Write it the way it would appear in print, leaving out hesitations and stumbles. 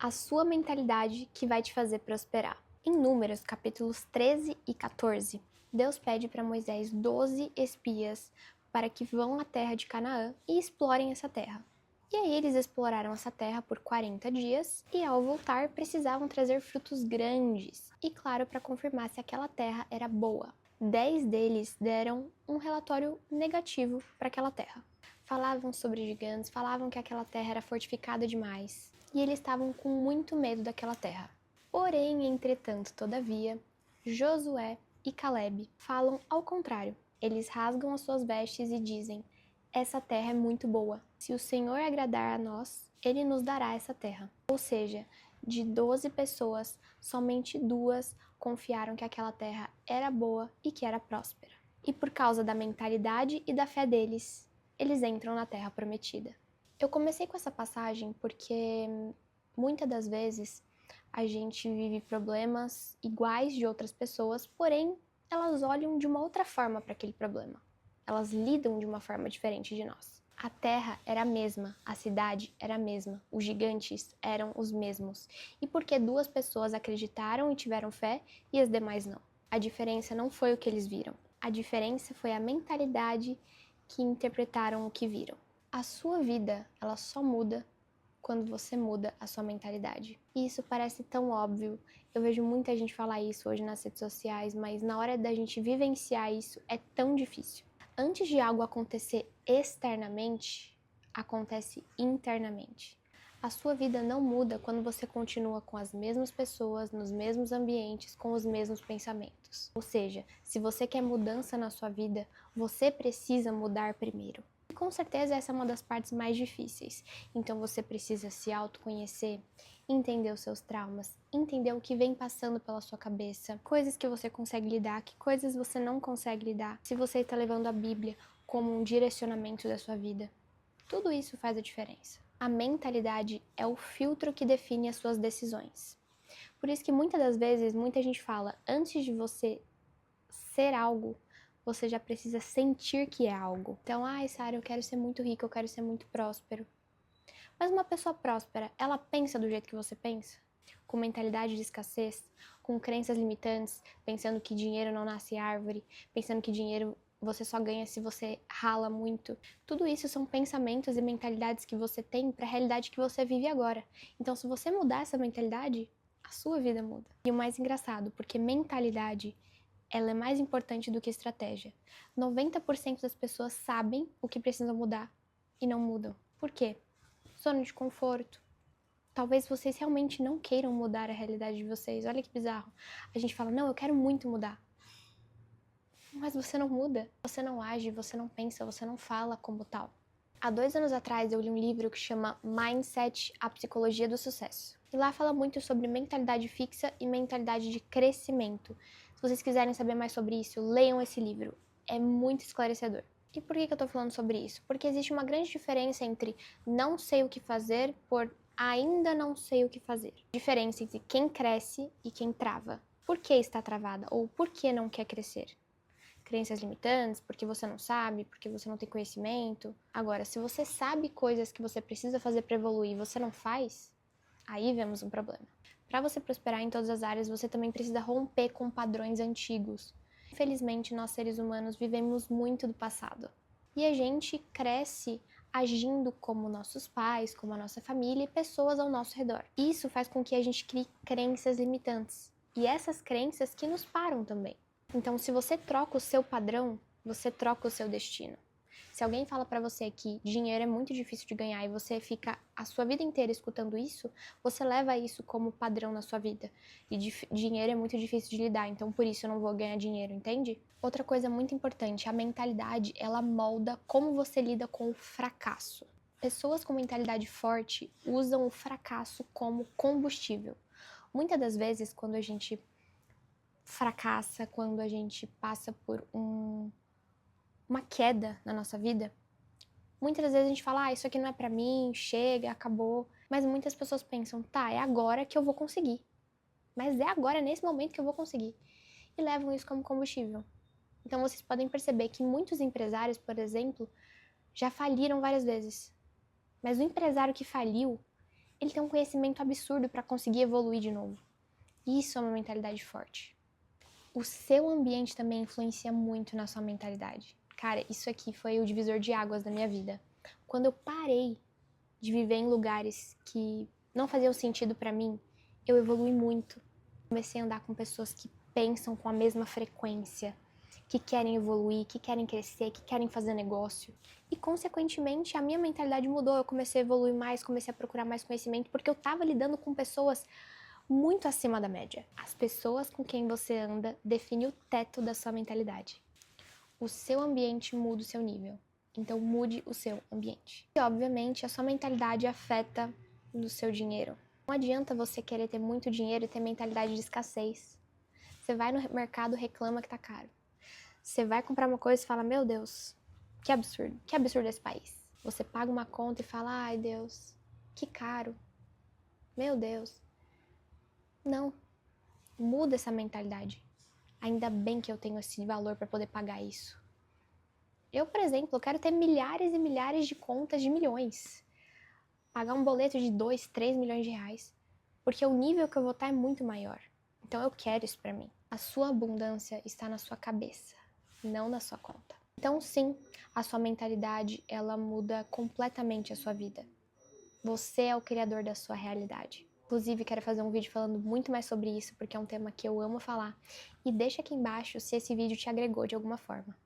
A sua mentalidade que vai te fazer prosperar. Em Números, capítulos 13 e 14, Deus pede para Moisés 12 espias para que vão à terra de Canaã e explorem essa terra. E aí eles exploraram essa terra por 40 dias e ao voltar precisavam trazer frutos grandes e, claro, para confirmar se aquela terra era boa. 10 deles deram um relatório negativo para aquela terra. Falavam sobre gigantes, falavam que aquela terra era fortificada demais e eles estavam com muito medo daquela terra. Porém, entretanto, todavia, Josué e Caleb falam ao contrário. Eles rasgam as suas vestes e dizem: essa terra é muito boa. Se o Senhor agradar a nós, Ele nos dará essa terra. Ou seja, de 12 pessoas, somente 2 confiaram que aquela terra era boa e que era próspera. E por causa da mentalidade e da fé deles, eles entram na terra prometida. Eu comecei com essa passagem porque muitas das vezes a gente vive problemas iguais de outras pessoas, porém elas olham de uma outra forma para aquele problema. Elas lidam de uma forma diferente de nós. A terra era a mesma, a cidade era a mesma, os gigantes eram os mesmos. E porque 2 pessoas acreditaram e tiveram fé e as demais não? A diferença não foi o que eles viram. A diferença foi a mentalidade que interpretaram o que viram. A sua vida, ela só muda quando você muda a sua mentalidade. E isso parece tão óbvio. Eu vejo muita gente falar isso hoje nas redes sociais, mas na hora da gente vivenciar isso é tão difícil. Antes de algo acontecer externamente, acontece internamente. A sua vida não muda quando você continua com as mesmas pessoas, nos mesmos ambientes, com os mesmos pensamentos. Ou seja, se você quer mudança na sua vida, você precisa mudar primeiro. E com certeza essa é uma das partes mais difíceis. Então você precisa se autoconhecer, entender os seus traumas, entender o que vem passando pela sua cabeça, coisas que você consegue lidar, que coisas você não consegue lidar, se você está levando a Bíblia como um direcionamento da sua vida. Tudo isso faz a diferença. A mentalidade é o filtro que define as suas decisões. Por isso que muitas das vezes, muita gente fala, antes de você ser algo, você já precisa sentir que é algo. Então, Sara, eu quero ser muito rica, eu quero ser muito próspero. Mas uma pessoa próspera, ela pensa do jeito que você pensa? Com mentalidade de escassez, com crenças limitantes, pensando que dinheiro não nasce árvore, pensando que dinheiro você só ganha se você rala muito. Tudo isso são pensamentos e mentalidades que você tem para a realidade que você vive agora. Então, se você mudar essa mentalidade, a sua vida muda. E o mais engraçado, porque mentalidade, ela é mais importante do que estratégia. 90% das pessoas sabem o que precisam mudar e não mudam. Por quê? Zona de conforto. Talvez vocês realmente não queiram mudar a realidade de vocês. Olha que bizarro. A gente fala, não, eu quero muito mudar. Mas você não muda, você não age, você não pensa, você não fala como tal. Há 2 anos atrás eu li um livro que chama Mindset, a Psicologia do Sucesso. E lá fala muito sobre mentalidade fixa e mentalidade de crescimento. Se vocês quiserem saber mais sobre isso, leiam esse livro. É muito esclarecedor. E por que eu tô falando sobre isso? Porque existe uma grande diferença entre não sei o que fazer por ainda não sei o que fazer. Diferença entre quem cresce e quem trava. Por que está travada? Ou por que não quer crescer? Crenças limitantes, porque você não sabe, porque você não tem conhecimento. Agora, se você sabe coisas que você precisa fazer para evoluir e você não faz, aí vemos um problema. Para você prosperar em todas as áreas, você também precisa romper com padrões antigos. Infelizmente, nós seres humanos vivemos muito do passado. E a gente cresce agindo como nossos pais, como a nossa família e pessoas ao nosso redor. Isso faz com que a gente crie crenças limitantes. E essas crenças que nos param também. Então, se você troca o seu padrão, você troca o seu destino. Se alguém fala pra você que dinheiro é muito difícil de ganhar e você fica a sua vida inteira escutando isso, você leva isso como padrão na sua vida. E dinheiro é muito difícil de lidar, então por isso eu não vou ganhar dinheiro, entende? Outra coisa muito importante, a mentalidade, ela molda como você lida com o fracasso. Pessoas com mentalidade forte usam o fracasso como combustível. Muitas das vezes, quando a gente fracassa, quando a gente passa por uma queda na nossa vida, muitas das vezes a gente fala, isso aqui não é pra mim, chega, acabou. Mas muitas pessoas pensam, tá, é agora que eu vou conseguir. Mas é agora, nesse momento que eu vou conseguir. E levam isso como combustível. Então vocês podem perceber que muitos empresários, por exemplo, já faliram várias vezes. Mas o empresário que faliu, ele tem um conhecimento absurdo para conseguir evoluir de novo. Isso é uma mentalidade forte. O seu ambiente também influencia muito na sua mentalidade. Cara, isso aqui foi o divisor de águas da minha vida. Quando eu parei de viver em lugares que não faziam sentido para mim, eu evolui muito. Comecei a andar com pessoas que pensam com a mesma frequência, que querem evoluir, que querem crescer, que querem fazer negócio. E, consequentemente, a minha mentalidade mudou. Eu comecei a evoluir mais, comecei a procurar mais conhecimento, porque eu estava lidando com pessoas muito acima da média. As pessoas com quem você anda definem o teto da sua mentalidade. O seu ambiente muda o seu nível. Então, mude o seu ambiente. E, obviamente, a sua mentalidade afeta no seu dinheiro. Não adianta você querer ter muito dinheiro e ter mentalidade de escassez. Você vai no mercado e reclama que tá caro. Você vai comprar uma coisa e fala, meu Deus, que absurdo esse país. Você paga uma conta e fala, ai Deus, que caro, meu Deus. Não, muda essa mentalidade. Ainda bem que eu tenho esse valor para poder pagar isso. Eu, por exemplo, eu quero ter milhares e milhares de contas de milhões. Pagar um boleto de 2, 3 milhões de reais. Porque o nível que eu vou estar é muito maior. Então eu quero isso pra mim. A sua abundância está na sua cabeça, não na sua conta. Então sim, a sua mentalidade, ela muda completamente a sua vida. Você é o criador da sua realidade. Inclusive, quero fazer um vídeo falando muito mais sobre isso, porque é um tema que eu amo falar. E deixa aqui embaixo se esse vídeo te agregou de alguma forma.